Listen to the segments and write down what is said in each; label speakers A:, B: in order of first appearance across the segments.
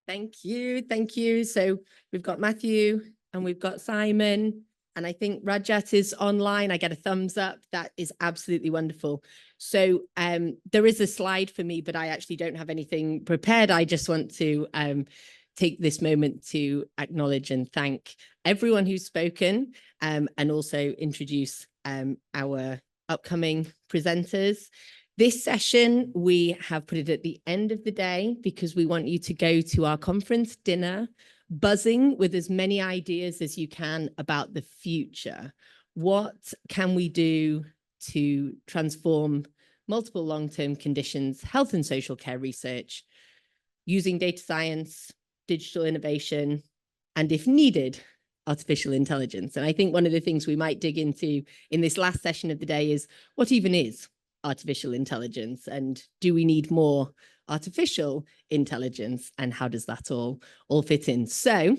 A: Thank you. Thank you. So we've got Matthew and we've got Simon, and I think Rajat is online. I get a thumbs up. That is absolutely wonderful. So there is a slide for me, but I actually don't have anything prepared. I just want to take this moment to acknowledge and thank everyone who's spoken, and also introduce our upcoming presenters. This session, we have put it at the end of the day because we want you to go to our conference dinner buzzing with as many ideas as you can about the future. What can we do to transform multiple long-term conditions, health and social care research, using data science, digital innovation, and if needed, artificial intelligence? And I think one of the things we might dig into in this last session of the day is what even is artificial intelligence, and do we need more artificial intelligence, and how does that all fit in? So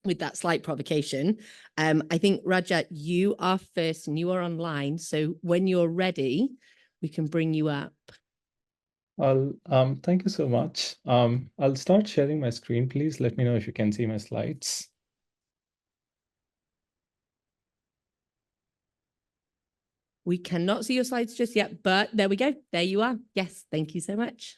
A: with that slight provocation, I think Rajat, you are first and you are online. So when you're ready, we can bring you up.
B: Thank you so much. I'll start sharing my screen. Please let me know if you can see my slides.
A: We cannot see your slides just yet, but there we go. There you are. Yes, thank you so much.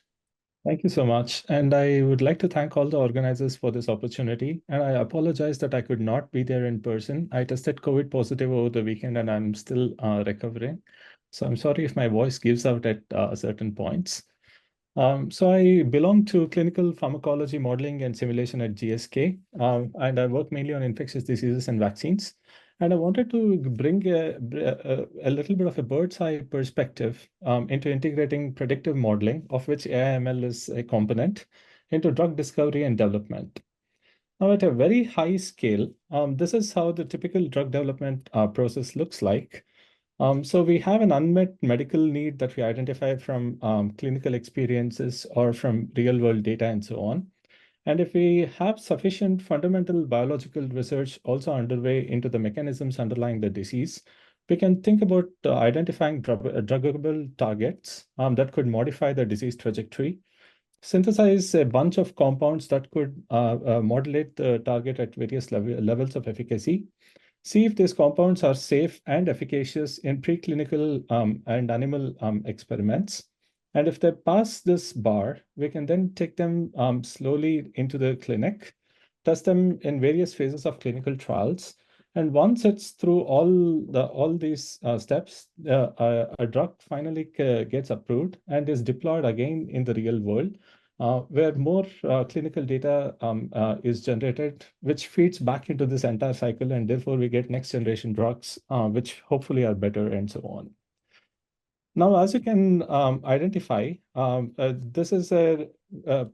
B: Thank you so much. And I would like to thank all the organizers for this opportunity. And I apologize that I could not be there in person. I tested COVID positive over the weekend and I'm still recovering. So I'm sorry if my voice gives out at certain points. So I belong to clinical pharmacology modeling and simulation at GSK, and I work mainly on infectious diseases and vaccines. And I wanted to bring a little bit of a bird's eye perspective into integrating predictive modeling, of which AI/ML is a component, into drug discovery and development. Now, at a very high scale, this is how the typical drug development process looks like. So we have an unmet medical need that we identify from clinical experiences or from real world data and so on. And if we have sufficient fundamental biological research also underway into the mechanisms underlying the disease, we can think about identifying druggable targets that could modify the disease trajectory, synthesize a bunch of compounds that could modulate the target at various levels of efficacy, see if these compounds are safe and efficacious in preclinical and animal experiments. And if they pass this bar, we can then take them slowly into the clinic, test them in various phases of clinical trials. And once it's through all these steps, a drug finally gets approved and is deployed again in the real world, where more clinical data is generated, which feeds back into this entire cycle, and therefore we get next generation drugs, which hopefully are better and so on. Now, as you can identify, this is a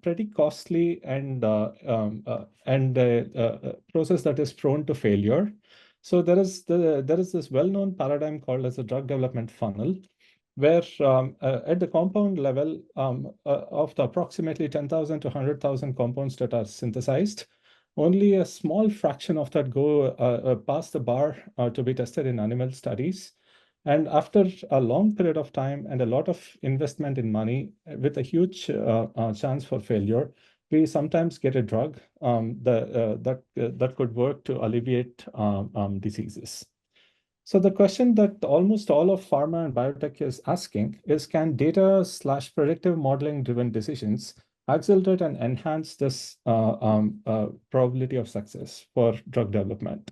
B: pretty costly and process that is prone to failure. So there is this well-known paradigm called as a drug development funnel, where at the compound level of the approximately 10,000 to 100,000 compounds that are synthesized, only a small fraction of that go past the bar to be tested in animal studies. And after a long period of time and a lot of investment in money with a huge chance for failure, we sometimes get a drug that could work to alleviate diseases. So the question that almost all of pharma and biotech is asking is, can data/predictive modeling driven decisions accelerate and enhance this probability of success for drug development?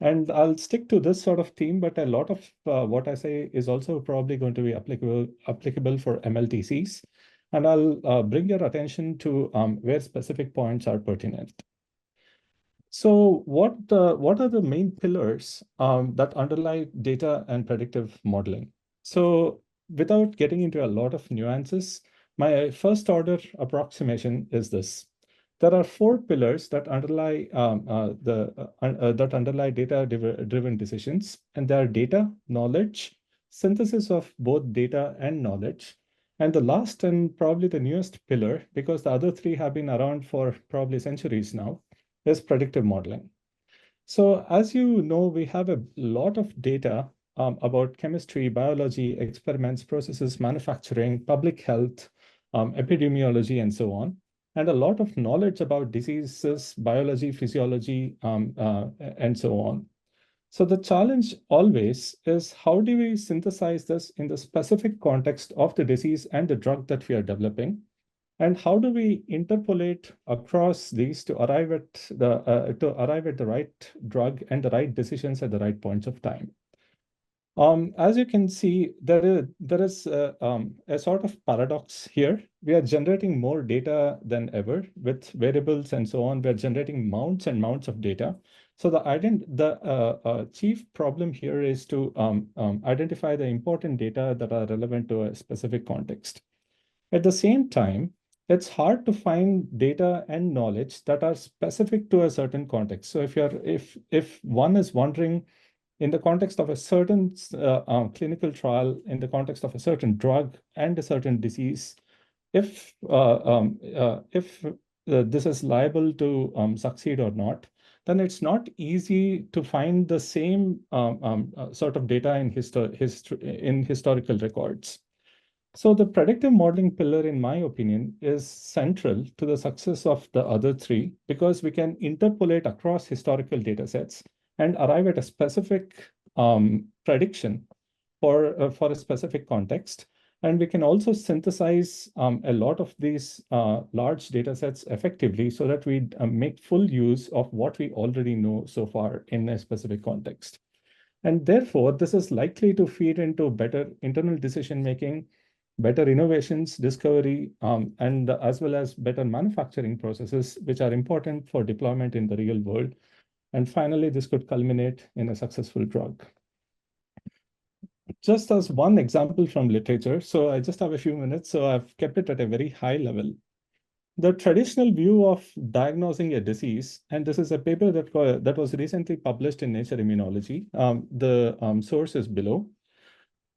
B: And I'll stick to this sort of theme, but a lot of what I say is also probably going to be applicable for MLTCs. And I'll bring your attention to where specific points are pertinent. So what are the main pillars that underlie data and predictive modeling? So without getting into a lot of nuances, my first order approximation is this. There are four pillars that underlie data-driven decisions, and they are data, knowledge, synthesis of both data and knowledge, and the last and probably the newest pillar, because the other three have been around for probably centuries now, is predictive modeling. So as you know, we have a lot of data about chemistry, biology, experiments, processes, manufacturing, public health, epidemiology, and so on. and a lot of knowledge about diseases, biology, physiology, and so on. So the challenge always is, how do we synthesize this in the specific context of the disease and the drug that we are developing? And how do we interpolate across these to arrive at the right drug and the right decisions at the right points of time? As you can see, there is a sort of paradox here. We are generating more data than ever with variables and so on. We're generating mounts and mounts of data. So the chief problem here is to identify the important data that are relevant to a specific context. At the same time, it's hard to find data and knowledge that are specific to a certain context. So if one is wondering, in the context of a certain clinical trial, in the context of a certain drug and a certain disease, if this is liable to succeed or not, then it's not easy to find the same sort of data in historical records. So the predictive modeling pillar, in my opinion, is central to the success of the other three, because we can interpolate across historical data sets and arrive at a specific prediction for a specific context. And we can also synthesize a lot of these large data sets effectively, so that we make full use of what we already know so far in a specific context. And therefore, this is likely to feed into better internal decision making, better innovations, discovery, and as well as better manufacturing processes, which are important for deployment in the real world. And finally, this could culminate in a successful drug. Just as one example from literature, so I just have a few minutes, so I've kept it at a very high level. The traditional view of diagnosing a disease, and this is a paper that was recently published in Nature Immunology. The source is below.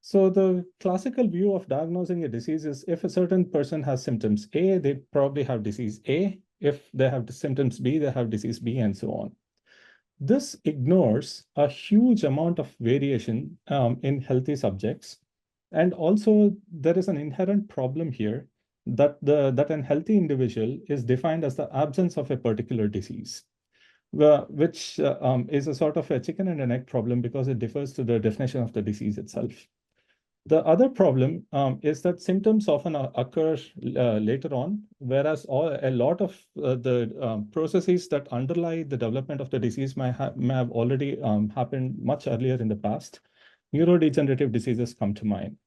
B: So the classical view of diagnosing a disease is, if a certain person has symptoms A, they probably have disease A. If they have the symptoms B, they have disease B, and so on. This ignores a huge amount of variation in healthy subjects. And also, there is an inherent problem here that an healthy individual is defined as the absence of a particular disease, which is a sort of a chicken and an egg problem, because it differs to the definition of the disease itself. The other problem is that symptoms often occur later on, whereas a lot of the processes that underlie the development of the disease may have already happened much earlier in the past. Neurodegenerative diseases come to mind.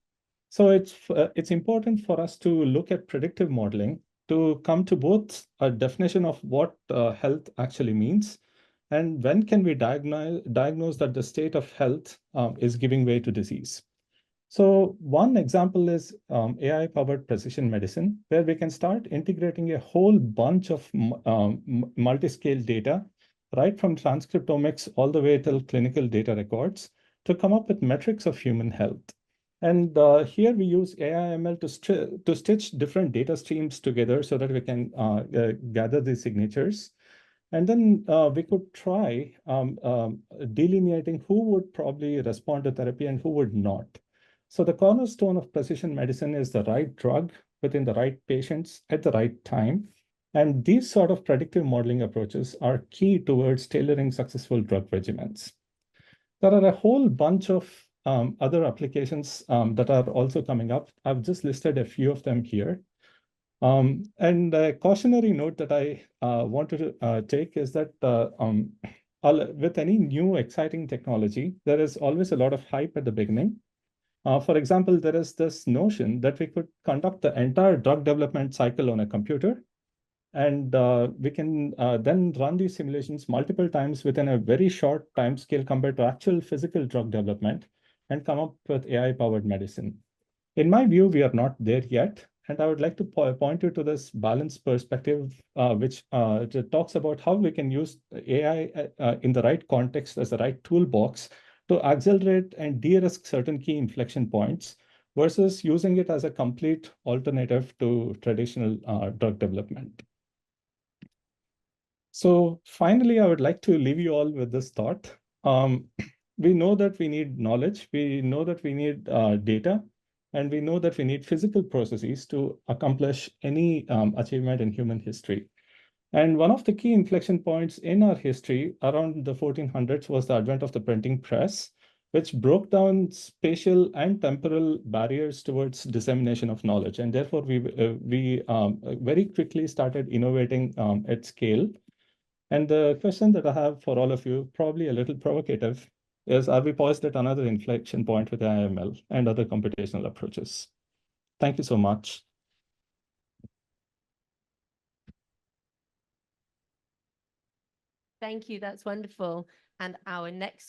B: So it's important for us to look at predictive modeling to come to both a definition of what health actually means, and when can we diagnose that the state of health is giving way to disease. So one example is AI-powered precision medicine, where we can start integrating a whole bunch of multi-scale data, right from transcriptomics all the way till clinical data records, to come up with metrics of human health. And here we use AI/ML to stitch different data streams together so that we can gather these signatures. And then we could try delineating who would probably respond to therapy and who would not. So the cornerstone of precision medicine is the right drug within the right patients at the right time. And these sort of predictive modeling approaches are key towards tailoring successful drug regimens. There are a whole bunch of other applications that are also coming up. I've just listed a few of them here. And a cautionary note that I wanted to take is that with any new exciting technology, there is always a lot of hype at the beginning. For example, there is this notion that we could conduct the entire drug development cycle on a computer, and we can then run these simulations multiple times within a very short time scale compared to actual physical drug development, and come up with AI-powered medicine. In my view, we are not there yet. And I would like to point you to this balanced perspective, which talks about how we can use AI in the right context as the right toolbox to accelerate and de-risk certain key inflection points, versus using it as a complete alternative to traditional drug development. So finally, I would like to leave you all with this thought. We know that we need knowledge. We know that we need data. And we know that we need physical processes to accomplish any achievement in human history. And one of the key inflection points in our history around the 1400s was the advent of the printing press, which broke down spatial and temporal barriers towards dissemination of knowledge. And therefore, we very quickly started innovating at scale. And the question that I have for all of you, probably a little provocative, is are we poised at another inflection point with AI/ML and other computational approaches? Thank you so much.
A: Thank you. That's wonderful. And our next